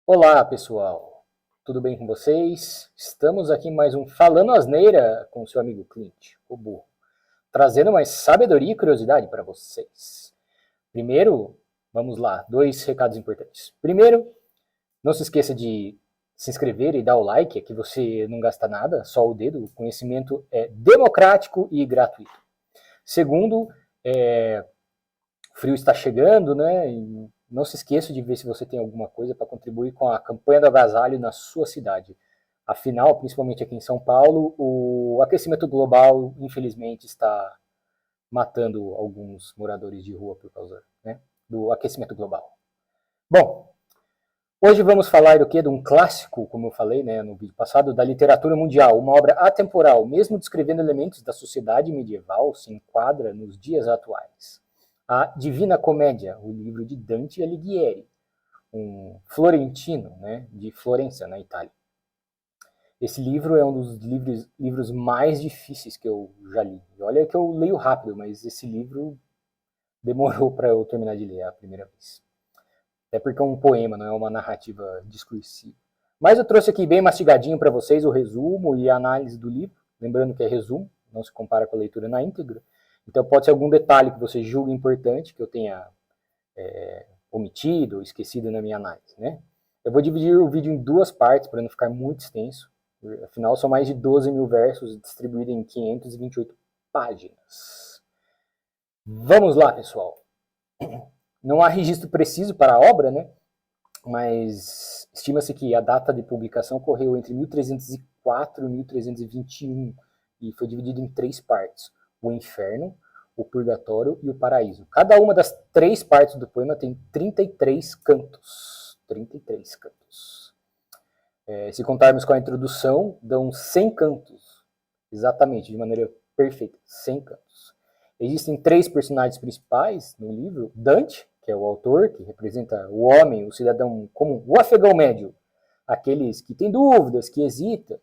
Olá, pessoal. Tudo bem com vocês? Estamos aqui em mais um Falando Asneira com o seu amigo Clint, o burro, trazendo mais sabedoria e curiosidade para vocês. Primeiro, vamos lá, dois recados importantes. Primeiro, não se esqueça de se inscrever e dar o like, que você não gasta nada, só o dedo. O conhecimento é democrático e gratuito. Segundo, o frio está chegando, né? E não se esqueça de ver se você tem alguma coisa para contribuir com a campanha do agasalho na sua cidade. Afinal, principalmente aqui em São Paulo, o aquecimento global, infelizmente, está matando alguns moradores de rua por causa, né, do aquecimento global. Bom, hoje vamos falar do quê? De um clássico, como eu falei, né, no vídeo passado, da literatura mundial, uma obra atemporal, mesmo descrevendo elementos da sociedade medieval, se enquadra nos dias atuais. A Divina Comédia, o livro de Dante Alighieri, um florentino, né, de Florença, na Itália. Esse livro é um dos livros mais difíceis que eu já li. E olha que eu leio rápido, mas esse livro demorou para eu terminar de ler a primeira vez. Até porque é um poema, não é uma narrativa discursiva. Mas eu trouxe aqui bem mastigadinho para vocês o resumo e a análise do livro. Lembrando que é resumo, não se compara com a leitura na íntegra. Então pode ser algum detalhe que você julgue importante, que eu tenha omitido ou esquecido na minha análise, né? Eu vou dividir o vídeo em duas partes para não ficar muito extenso. Afinal, são mais de 12 mil versos distribuídos em 528 páginas. Vamos lá, pessoal. Não há registro preciso para a obra, né? Mas estima-se que a data de publicação ocorreu entre 1304 e 1321 e foi dividido em três partes: o Inferno, o Purgatório e o Paraíso. Cada uma das três partes do poema tem 33 cantos. 33 cantos. Se contarmos com a introdução, dão 100 cantos. Exatamente, de maneira perfeita, 100 cantos. Existem três personagens principais no livro: Dante, que é o autor, que representa o homem, o cidadão comum, o afegão médio, aqueles que têm dúvidas, que hesita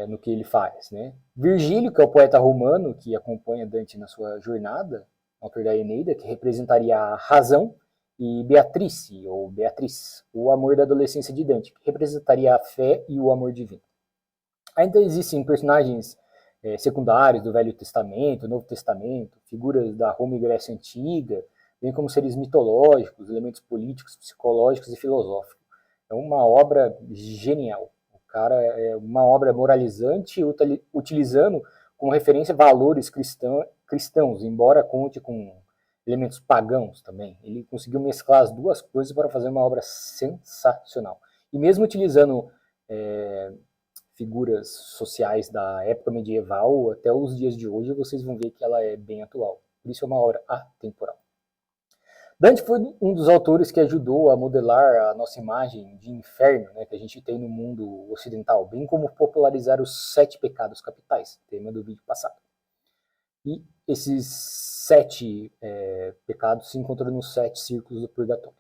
no que ele faz, né? Virgílio, que é o poeta romano que acompanha Dante na sua jornada, autor da Eneida, que representaria a razão, e Beatrice, ou Beatriz, o amor da adolescência de Dante, que representaria a fé e o amor divino. Ainda existem personagens secundários do Velho Testamento, Novo Testamento, figuras da Roma e Grécia Antiga, bem como seres mitológicos, elementos políticos, psicológicos e filosóficos. É uma obra genial. O cara é uma obra moralizante, utilizando como referência valores cristãos, embora conte com elementos pagãos também. Ele conseguiu mesclar as duas coisas para fazer uma obra sensacional. E mesmo utilizando figuras sociais da época medieval até os dias de hoje, vocês vão ver que ela é bem atual. Por isso é uma obra atemporal. Dante foi um dos autores que ajudou a modelar a nossa imagem de inferno, né, que a gente tem no mundo ocidental, bem como popularizar os 7 pecados capitais, tema do vídeo passado. E esses 7 pecados se encontram nos 7 círculos do purgatório.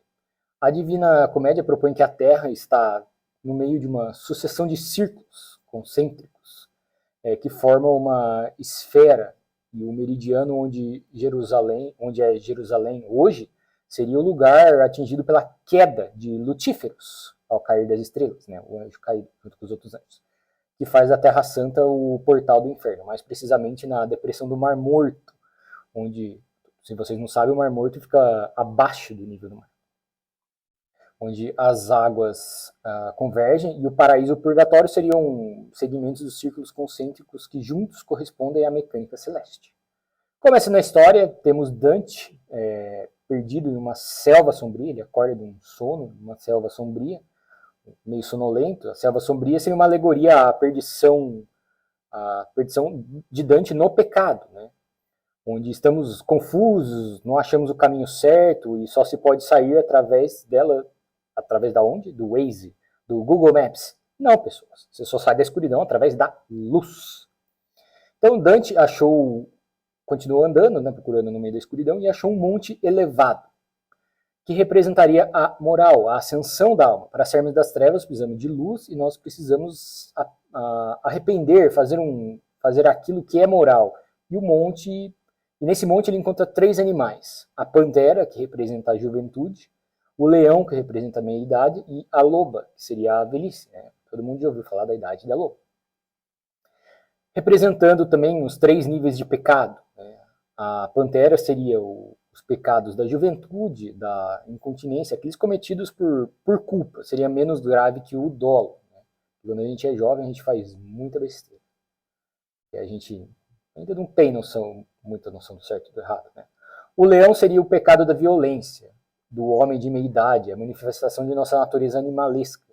A Divina Comédia propõe que a Terra está no meio de uma sucessão de círculos concêntricos que formam uma esfera, e o meridiano onde é Jerusalém hoje, seria o lugar atingido pela queda de Lutíferos ao cair das estrelas, né, o anjo caído junto com os outros anjos, que faz da Terra Santa o portal do inferno, mais precisamente na depressão do Mar Morto, onde, se vocês não sabem, o Mar Morto fica abaixo do nível do mar, onde as águas convergem, e o paraíso e o purgatório seriam segmentos dos círculos concêntricos que juntos correspondem à mecânica celeste. Começando a história, temos Dante perdido em uma selva sombria, ele acorda de um sono, uma selva sombria, meio sonolento. A selva sombria seria uma alegoria à perdição de Dante no pecado, né? Onde estamos confusos, não achamos o caminho certo e só se pode sair através dela. Através da onde? Do Waze, do Google Maps. Não, pessoas. Você só sai da escuridão através da luz. Então Dante continuou andando, né, procurando no meio da escuridão, e achou um monte elevado, que representaria a moral, a ascensão da alma. Para sairmos das trevas, precisamos de luz e nós precisamos arrepender, fazer aquilo que é moral. E nesse monte ele encontra 3 animais. A pantera, que representa a juventude, o leão, que representa a meia-idade, e a loba, que seria a velhice. Né? Todo mundo já ouviu falar da idade da loba. Representando também os 3 níveis de pecado. Né? A pantera seria os pecados da juventude, da incontinência, aqueles cometidos por culpa, seria menos grave que o dolo. Né? Quando a gente é jovem, a gente faz muita besteira. E a gente ainda não tem muita noção do certo e do errado. Né? O leão seria o pecado da violência, do homem de meia-idade, a manifestação de nossa natureza animalesca.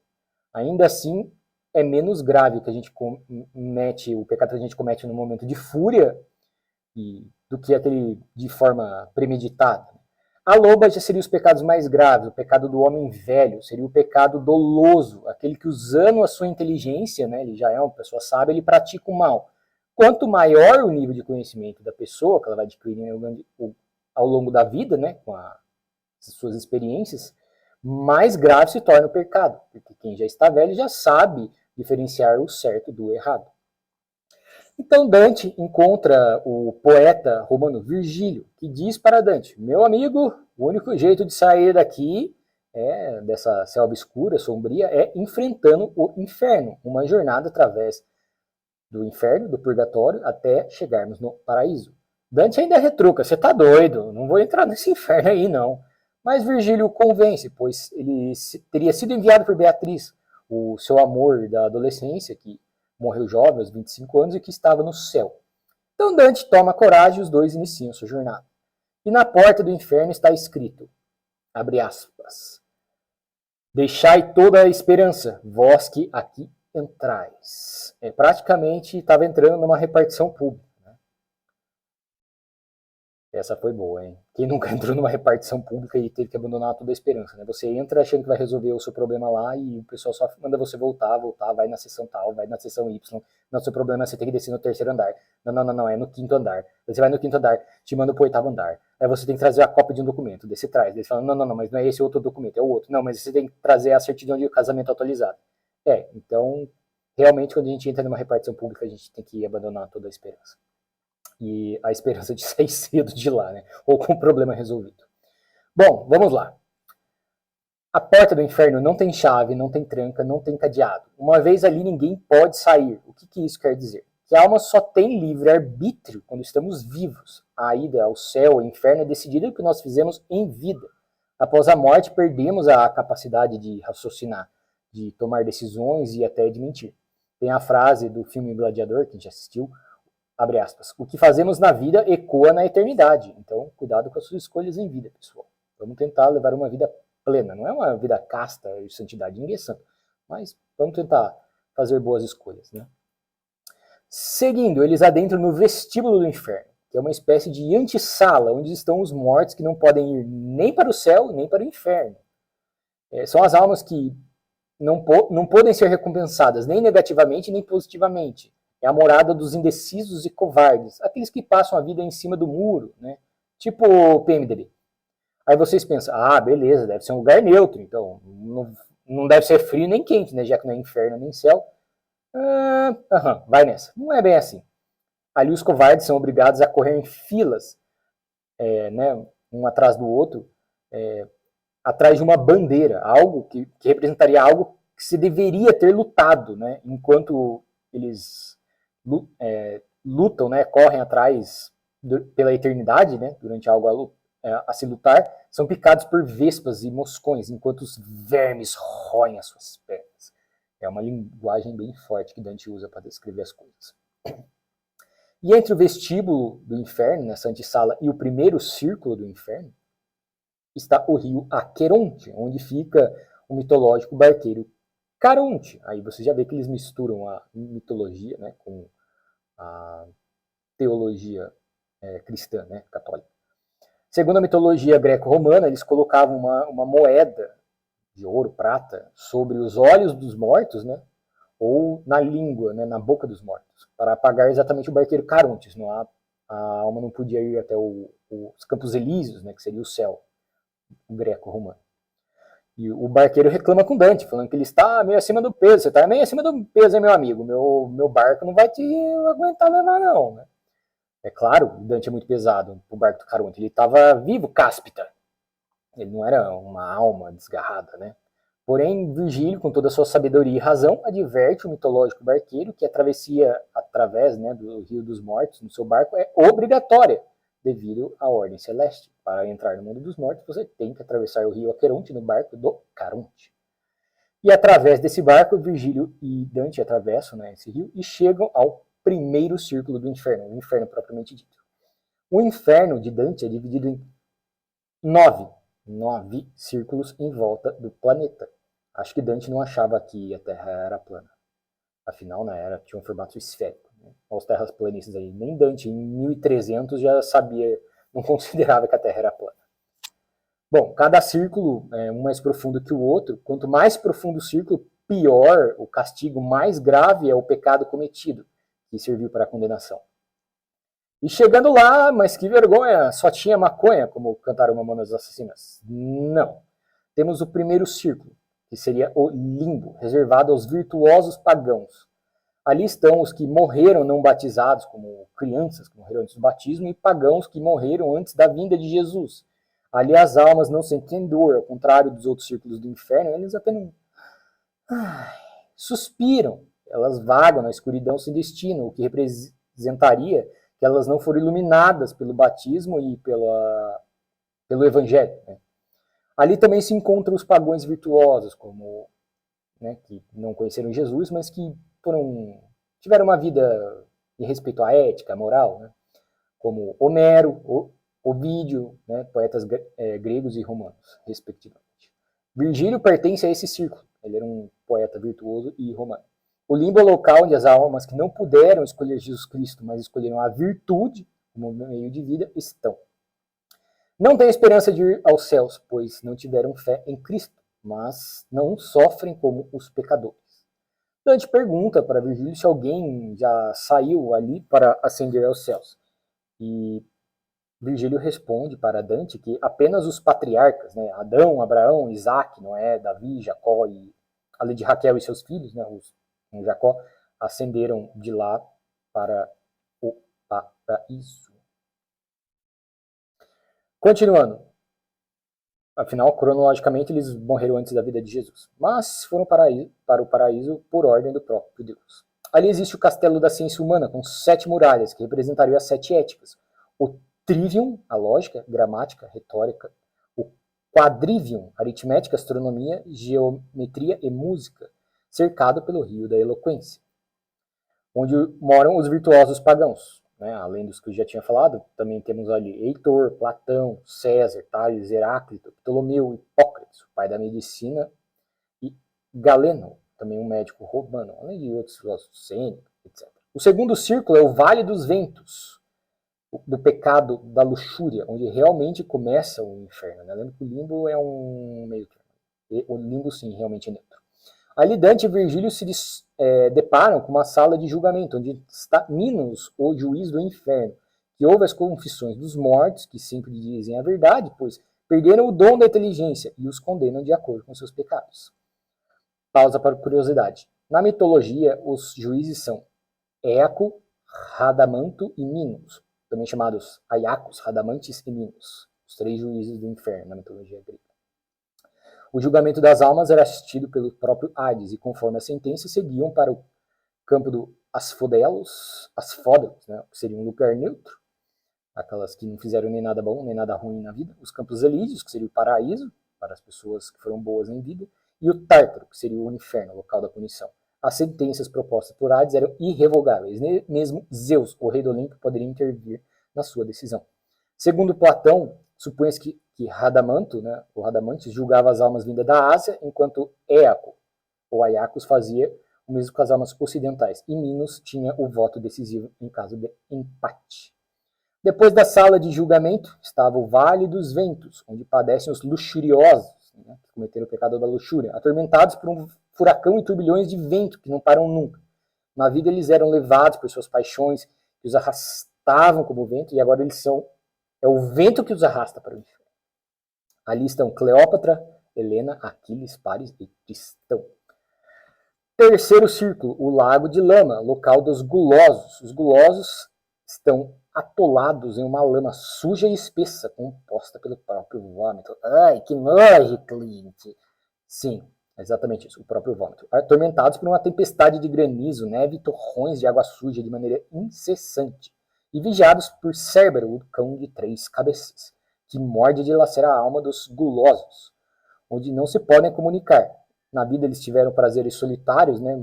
Ainda assim, é menos grave o que a gente comete, o pecado que a gente comete no momento de fúria do que aquele de forma premeditada. A loba já seria os pecados mais graves, o pecado do homem velho, seria o pecado doloso, aquele que usando a sua inteligência, né, ele já é uma pessoa sábia, ele pratica o mal. Quanto maior o nível de conhecimento da pessoa, que ela vai adquirindo ao longo da vida, né, com as suas experiências, mais grave se torna o pecado, porque quem já está velho já sabe diferenciar o certo do errado. Então Dante encontra o poeta romano Virgílio, que diz para Dante: meu amigo, o único jeito de sair daqui, dessa selva escura, sombria, é enfrentando o inferno, uma jornada através do inferno, do purgatório, até chegarmos no paraíso. Dante ainda retruca: você está doido, não vou entrar nesse inferno aí não. Mas Virgílio o convence, pois ele teria sido enviado por Beatriz, o seu amor da adolescência, que morreu jovem aos 25 anos e que estava no céu. Então Dante toma coragem e os dois iniciam sua jornada. E na porta do inferno está escrito, abre aspas, deixai toda a esperança, vós que aqui entrais. Praticamente estava entrando numa repartição pública. Né? Essa foi boa, hein? Quem nunca entrou numa repartição pública e teve que abandonar toda a esperança, né? Você entra achando que vai resolver o seu problema lá e o pessoal só manda você voltar, vai na seção tal, vai na seção Y. Não, seu problema é você tem que descer no 3º andar. Não, é no 5º andar. Você vai no 5º andar, te manda pro 8º andar. Aí você tem que trazer a cópia de um documento, desse traz. Eles falam, não, mas não é esse outro documento, é o outro. Não, mas você tem que trazer a certidão de casamento atualizada. Então, realmente, quando a gente entra numa repartição pública, a gente tem que abandonar toda a esperança. E a esperança de sair cedo de lá, né? Ou com o problema resolvido. Bom, vamos lá. A porta do inferno não tem chave, não tem tranca, não tem cadeado. Uma vez ali, ninguém pode sair. O que isso quer dizer? Que a alma só tem livre-arbítrio quando estamos vivos. A ida ao céu, ao inferno, é decidida pelo que nós fizemos em vida. Após a morte, perdemos a capacidade de raciocinar, de tomar decisões e até de mentir. Tem a frase do filme Gladiador, que a gente assistiu, abre aspas, o que fazemos na vida ecoa na eternidade. Então, cuidado com as suas escolhas em vida, pessoal. Vamos tentar levar uma vida plena. Não é uma vida casta e santidade, ninguém é santo. Mas vamos tentar fazer boas escolhas, né? Seguindo, eles adentram no vestíbulo do inferno, que é uma espécie de antessala, onde estão os mortos que não podem ir nem para o céu, nem para o inferno. São as almas que não podem ser recompensadas nem negativamente, nem positivamente. É a morada dos indecisos e covardes, aqueles que passam a vida em cima do muro, né? Tipo o PMDB. Aí vocês pensam, beleza, deve ser um lugar neutro, então não deve ser frio nem quente, né? Já que não é inferno nem céu. Vai nessa. Não é bem assim. Ali os covardes são obrigados a correr em filas, né, um atrás do outro, atrás de uma bandeira, algo que representaria algo que se deveria ter lutado, né? Enquanto eles lutam, né, correm atrás pela eternidade, né, durante algo a se lutar, são picados por vespas e moscões, enquanto os vermes roem as suas pernas. É uma linguagem bem forte que Dante usa para descrever as coisas. E entre o vestíbulo do inferno, nessa antessala, e o primeiro círculo do inferno, está o rio Aqueronte, onde fica o mitológico barqueiro Caronte. Aí você já vê que eles misturam a mitologia, né, com a teologia cristã, né, católica. Segundo a mitologia greco-romana, eles colocavam uma moeda de ouro, prata, sobre os olhos dos mortos, né, ou na língua, né, na boca dos mortos, para apagar exatamente o barqueiro Caronte. Senão a alma não podia ir até os Campos Elíseos, né, que seria o céu, o greco-romano. E o barqueiro reclama com Dante, falando que ele está meio acima do peso. Você está meio acima do peso, hein, meu amigo? Meu barco não vai te aguentar levar, não. Né? É claro, o Dante é muito pesado, o barco do Caronte. Ele estava vivo, cáspita. Ele não era uma alma desgarrada, né? Porém, Virgílio, com toda a sua sabedoria e razão, adverte o mitológico barqueiro que a travessia através, né, do Rio dos Mortos no seu barco é obrigatória, devido à ordem celeste. Para entrar no mundo dos mortos, você tem que atravessar o rio Aqueronte no barco do Caronte. E através desse barco, Virgílio e Dante atravessam, né, esse rio e chegam ao primeiro círculo do inferno, o inferno propriamente dito. O inferno de Dante é dividido em 9 círculos em volta do planeta. Acho que Dante não achava que a Terra era plana. Afinal, na era tinha um formato esférico. Né? Os terraplanistas aí, nem Dante em 1300 já sabia, não considerava que a Terra era plana. Bom, cada círculo é um mais profundo que o outro. Quanto mais profundo o círculo, pior o castigo, mais grave é o pecado cometido, que serviu para a condenação. E chegando lá, mas que vergonha, só tinha maconha, como cantaram Mamonas Assassinas. Não. Temos o primeiro círculo, que seria o limbo, reservado aos virtuosos pagãos. Ali estão os que morreram não batizados, como crianças que morreram antes do batismo, e pagãos que morreram antes da vinda de Jesus. Ali as almas não sentem dor, ao contrário dos outros círculos do inferno, eles apenas suspiram. Elas vagam na escuridão sem destino, o que representaria que elas não foram iluminadas pelo batismo e pelo evangelho. Né? Ali também se encontram os pagãos virtuosos, como, né, que não conheceram Jesus, mas que tiveram uma vida de respeito à ética, à moral, né? Como Homero, Ovídio, né, poetas gregos e romanos, respectivamente. Virgílio pertence a esse círculo. Ele era um poeta virtuoso e romano. O limbo é o local onde as almas que não puderam escolher Jesus Cristo, mas escolheram a virtude como meio de vida, estão. Não têm esperança de ir aos céus, pois não tiveram fé em Cristo, mas não sofrem como os pecadores. Dante pergunta para Virgílio se alguém já saiu ali para ascender aos céus. E Virgílio responde para Dante que apenas os patriarcas, né, Adão, Abraão, Isaac, Noé, Davi, Jacó e além de Raquel e seus filhos, né, Jacó, ascenderam de lá para o paraíso. Continuando. Afinal, cronologicamente, eles morreram antes da vida de Jesus. Mas foram para o paraíso por ordem do próprio Deus. Ali existe o castelo da ciência humana, com 7 muralhas, que representariam as 7 éticas. O trivium, a lógica, gramática, retórica. O quadrivium, aritmética, astronomia, geometria e música, cercado pelo rio da eloquência. Onde moram os virtuosos pagãos. Né? Além dos que eu já tinha falado, também temos ali Heitor, Platão, César, Tales, Heráclito, Ptolomeu, Hipócrates, o pai da medicina, e Galeno, também um médico romano, além de outros filósofos, Sêneca, etc. O segundo círculo é o Vale dos Ventos, do pecado, da luxúria, onde realmente começa o inferno. Né? Lembra que o limbo é um meio termo. O limbo, sim, realmente é neutro. Ali Dante e Virgílio se deparam com uma sala de julgamento, onde está Minos, o juiz do inferno, que ouve as confissões dos mortos, que sempre dizem a verdade, pois perderam o dom da inteligência e os condenam de acordo com seus pecados. Pausa para curiosidade. Na mitologia, os juízes são Éaco, Radamanto e Minos, também chamados Aiacos, Radamantes e Minos, os 3 juízes do inferno na mitologia grega. O julgamento das almas era assistido pelo próprio Hades, e conforme a sentença, seguiam para o campo do Asfódelos, né, que seria um lugar neutro, aquelas que não fizeram nem nada bom, nem nada ruim na vida, os campos elíseos, que seria o paraíso, para as pessoas que foram boas em vida, e o Tártaro, que seria o inferno, o local da punição. As sentenças propostas por Hades eram irrevogáveis, mesmo Zeus, o rei do Olimpo, poderia intervir na sua decisão. Segundo Platão, supõe-se que Radamanto, né, o Radamantes, julgava as almas vindas da Ásia, enquanto Éaco, ou Aiacos, fazia o mesmo com as almas ocidentais. E Minos tinha o voto decisivo em caso de empate. Depois da sala de julgamento estava o Vale dos Ventos, onde padecem os luxuriosos, né, que cometeram o pecado da luxúria, atormentados por um furacão e turbilhões de vento que não param nunca. Na vida eles eram levados por suas paixões, que os arrastavam como vento, e agora eles são o vento que os arrasta para o inferno. Ali estão Cleópatra, Helena, Aquiles, Paris e Tristão. Terceiro círculo, o Lago de Lama, local dos gulosos. Os gulosos estão atolados em uma lama suja e espessa, composta pelo próprio vômito. Ai, que nojo, Clint! Sim, exatamente isso, o próprio vômito. Atormentados por uma tempestade de granizo, neve e torrões de água suja de maneira incessante. E vigiados por Cérbero, o cão de 3 cabeças, que morde e dilacera a alma dos gulosos, onde não se podem comunicar. Na vida eles tiveram prazeres solitários, né,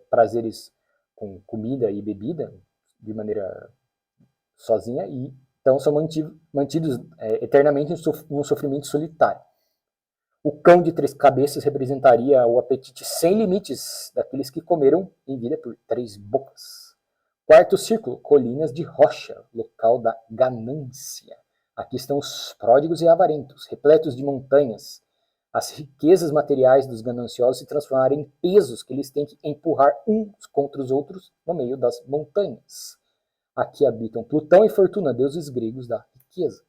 prazeres com comida e bebida, de maneira sozinha, e então são mantidos eternamente em um sofrimento solitário. O cão de 3 cabeças representaria o apetite sem limites daqueles que comeram em vida por 3 bocas. Quarto círculo, colinas de rocha, local da ganância. Aqui estão os pródigos e avarentos, repletos de montanhas. As riquezas materiais dos gananciosos se transformaram em pesos que eles têm que empurrar uns contra os outros no meio das montanhas. Aqui habitam Plutão e Fortuna, deuses gregos da riqueza.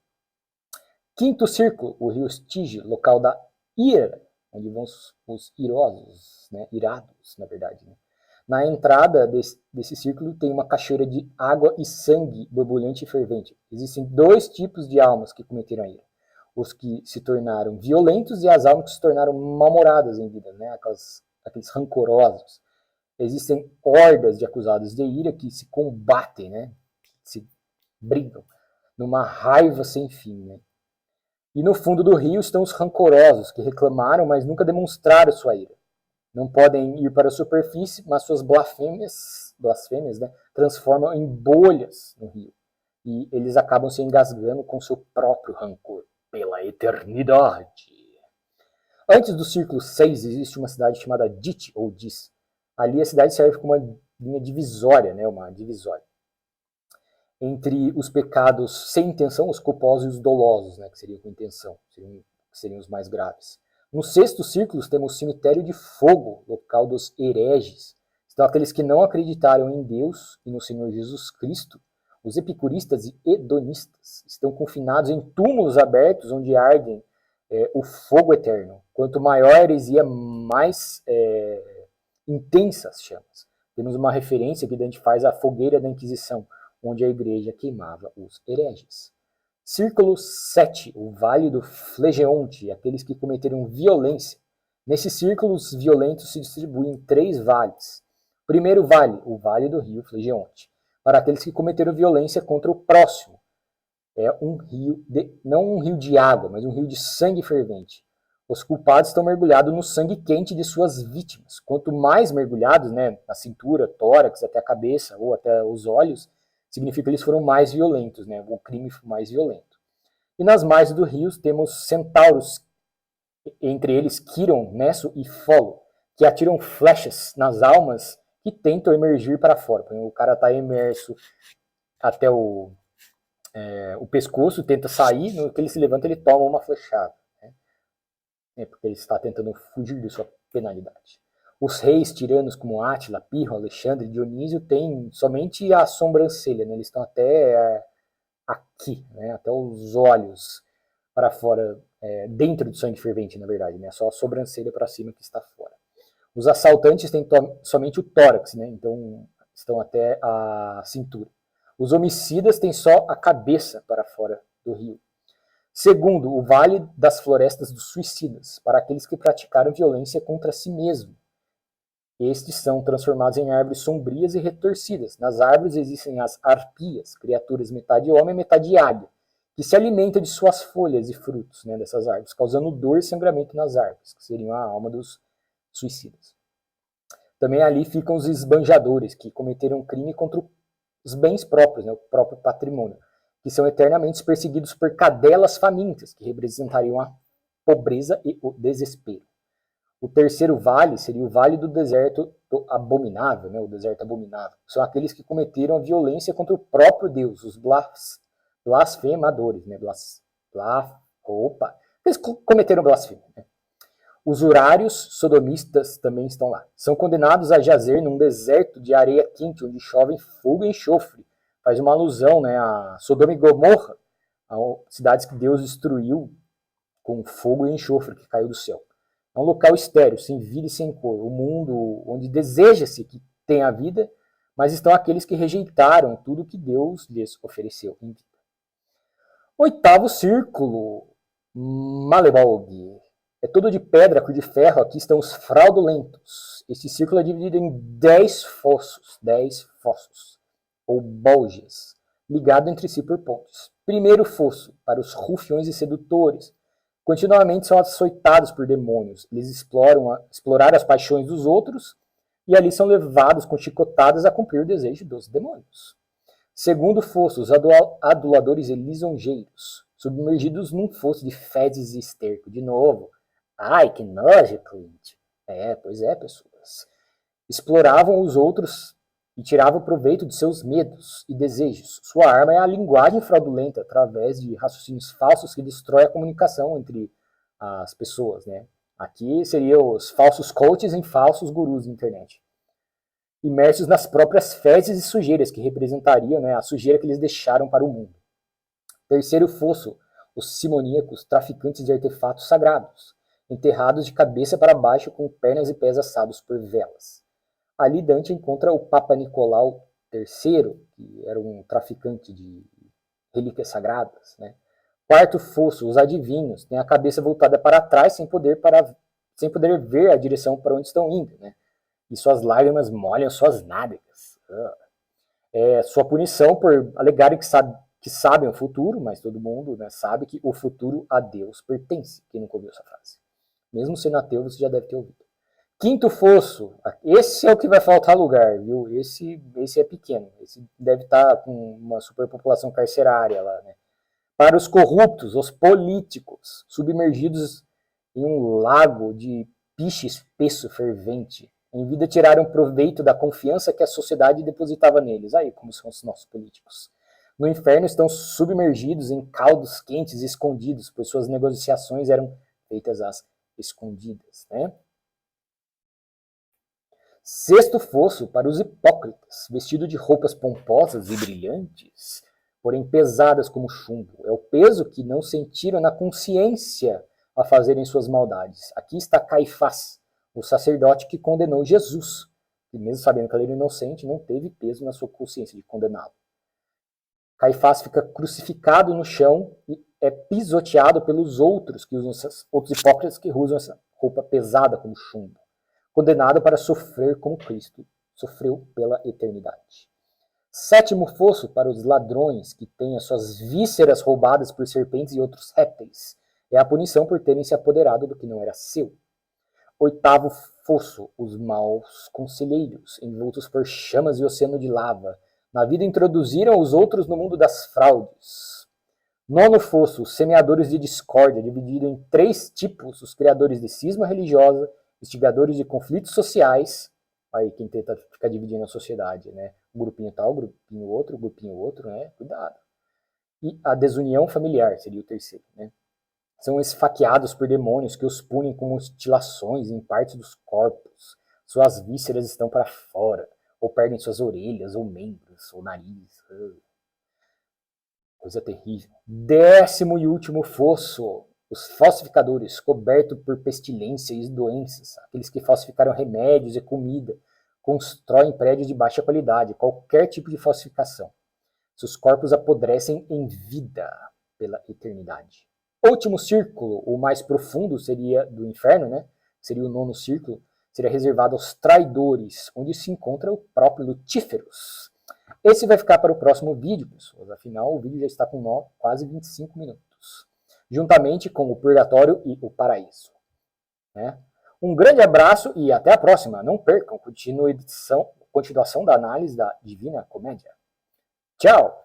Quinto círculo, o rio Estige, local da ira, onde vão os irosos, né? Irados, na verdade. Né? Na entrada desse círculo tem uma cachoeira de água e sangue borbulhante e fervente. Existem 2 tipos de almas que cometeram a ira. Os que se tornaram violentos e as almas que se tornaram mal-humoradas em vida, né? Aqueles rancorosos. Existem hordas de acusados de ira que se combatem, né? Se brigam, numa raiva sem fim. Né? E no fundo do rio estão os rancorosos, que reclamaram, mas nunca demonstraram sua ira. Não podem ir para a superfície, mas suas blasfêmias né, transformam em bolhas no rio. E eles acabam se engasgando com seu próprio rancor pela eternidade. Antes do círculo 6 existe uma cidade chamada Dit, ou Dis. Ali a cidade serve como uma linha divisória, né, uma divisória, entre os pecados sem intenção, os culposos e os dolosos, né, que seriam com intenção, que seriam os mais graves. No sexto círculo temos o cemitério de fogo, local dos hereges. Estão aqueles que não acreditaram em Deus e no Senhor Jesus Cristo. Os epicuristas e hedonistas estão confinados em túmulos abertos onde ardem o fogo eterno. Quanto maior a heresia, mais intensas as chamas. Temos uma referência que Dante faz à fogueira da Inquisição, onde a igreja queimava os hereges. Círculo 7, o Vale do Flegeonte, aqueles que cometeram violência. Nesses círculos, os violentos se distribuem em 3 vales. Primeiro vale, o Vale do Rio Flegeonte, para aqueles que cometeram violência contra o próximo. É um rio, não um rio de água, mas um rio de sangue fervente. Os culpados estão mergulhados no sangue quente de suas vítimas. Quanto mais mergulhados, né, na cintura, tórax, até a cabeça ou até os olhos, significa que eles foram mais violentos, né? O crime foi mais violento. E nas margens do rio temos centauros, entre eles Quiron, Nesso e Folo, que atiram flechas nas almas que tentam emergir para fora. O cara está imerso até o pescoço, tenta sair, no que ele se levanta ele toma uma flechada. Né? Porque ele está tentando fugir de sua penalidade. Os reis tiranos como Átila, Pirro, Alexandre e Dionísio têm somente a sobrancelha, né? Eles estão até aqui, né? Até os olhos para fora, dentro do sangue fervente, na verdade, né? Só a sobrancelha para cima que está fora. Os assaltantes têm somente o tórax, né? Então estão até a cintura. Os homicidas têm só a cabeça para fora do rio. Segundo, o Vale das Florestas dos Suicidas, para aqueles que praticaram violência contra si mesmo. Estes são transformados em árvores sombrias e retorcidas. Nas árvores existem as arpias, criaturas metade homem e metade águia, que se alimentam de suas folhas e frutos, né, dessas árvores, causando dor e sangramento nas árvores, que seriam a alma dos suicidas. Também ali ficam os esbanjadores, que cometeram crime contra os bens próprios, né, o próprio patrimônio, que são eternamente perseguidos por cadelas famintas, que representariam a pobreza e o desespero. O terceiro vale seria o Vale do Deserto Abominável, né, o deserto abominável. São aqueles que cometeram a violência contra o próprio Deus, os blasfemadores, né, eles cometeram blasfêmia. Né? Os urários sodomistas também estão lá. São condenados a jazer num deserto de areia quente, onde chove fogo e enxofre. Faz uma alusão, né, a Sodoma e Gomorra, a cidades que Deus destruiu com fogo e enxofre que caiu do céu. É um local estéril, sem vida e sem cor. Um mundo onde deseja-se que tenha vida, mas estão aqueles que rejeitaram tudo que Deus lhes ofereceu em vida. Oitavo círculo, Malebolg. É todo de pedra, cor de ferro, aqui estão os fraudulentos. Esse círculo é dividido em 10 fossos, ou bolges, ligados entre si por pontos. Primeiro fosso, para os rufiões e sedutores. Continuamente são açoitados por demônios. Eles exploraram as paixões dos outros e ali são levados com chicotadas a cumprir o desejo dos demônios. Segundo fosso, os aduladores e lisonjeiros, submergidos num fosso de fezes e esterco. De novo, ai, que nojo, Clint. Pois é, pessoas. Exploravam os outros e tiravam proveito de seus medos e desejos. Sua arma é a linguagem fraudulenta, através de raciocínios falsos que destrói a comunicação entre as pessoas, né? Aqui seriam os falsos coaches e falsos gurus da internet. Imersos nas próprias fezes e sujeiras, que representariam, né, a sujeira que eles deixaram para o mundo. Terceiro fosso, os simoníacos, traficantes de artefatos sagrados, enterrados de cabeça para baixo com pernas e pés assados por velas. Ali Dante encontra o Papa Nicolau III, que era um traficante de relíquias sagradas. Né? Quarto fosso, os adivinhos, têm a cabeça voltada para trás sem poder ver a direção para onde estão indo. Né? E suas lágrimas molham suas nádegas. Sua punição por alegarem que sabem o futuro, mas todo mundo, né, sabe que o futuro a Deus pertence. Quem nunca ouviu essa frase? Mesmo sendo ateu, você já deve ter ouvido. Quinto fosso, esse é o que vai faltar lugar, viu? Esse é pequeno, esse deve estar com uma superpopulação carcerária lá, né? Para os corruptos, os políticos, submergidos em um lago de piche espesso fervente, em vida tiraram proveito da confiança que a sociedade depositava neles. Aí como são os nossos políticos. No inferno estão submergidos em caldos quentes e escondidos, pois suas negociações eram feitas às escondidas, né? Sexto fosso, para os hipócritas, vestido de roupas pomposas e brilhantes, porém pesadas como chumbo. É o peso que não sentiram na consciência a fazerem suas maldades. Aqui está Caifás, o sacerdote que condenou Jesus, e mesmo sabendo que ele era inocente, não teve peso na sua consciência de condená-lo. Caifás fica crucificado no chão e é pisoteado pelos outros hipócritas que usam essa roupa pesada como chumbo, condenado para sofrer como Cristo sofreu pela eternidade. Sétimo fosso, para os ladrões que têm as suas vísceras roubadas por serpentes e outros répteis. É a punição por terem se apoderado do que não era seu. Oitavo fosso, os maus conselheiros, envoltos por chamas e oceano de lava. Na vida introduziram os outros no mundo das fraudes. Nono fosso, os semeadores de discórdia, dividido em 3 tipos: os criadores de cisma religiosa, instigadores de conflitos sociais. Aí quem tenta ficar dividindo a sociedade, né? Um grupinho tal, grupinho outro, né? Cuidado. E a desunião familiar seria o terceiro, né? São esfaqueados por demônios que os punem com mutilações em partes dos corpos. Suas vísceras estão para fora, ou perdem suas orelhas, ou membros, ou nariz. Coisa terrível. 10º e último fosso, os falsificadores, cobertos por pestilência e doenças, aqueles que falsificaram remédios e comida, constroem prédios de baixa qualidade, qualquer tipo de falsificação. Seus corpos apodrecem em vida pela eternidade. Último círculo, o mais profundo, seria do inferno, né? Seria o 9º círculo, seria reservado aos traidores, onde se encontra o próprio Lutíferos. Esse vai ficar para o próximo vídeo, pessoas. Afinal, o vídeo já está com quase 25 minutos. Juntamente com o Purgatório e o Paraíso. Né? Um grande abraço e até a próxima. Não percam continuação da análise da Divina Comédia. Tchau!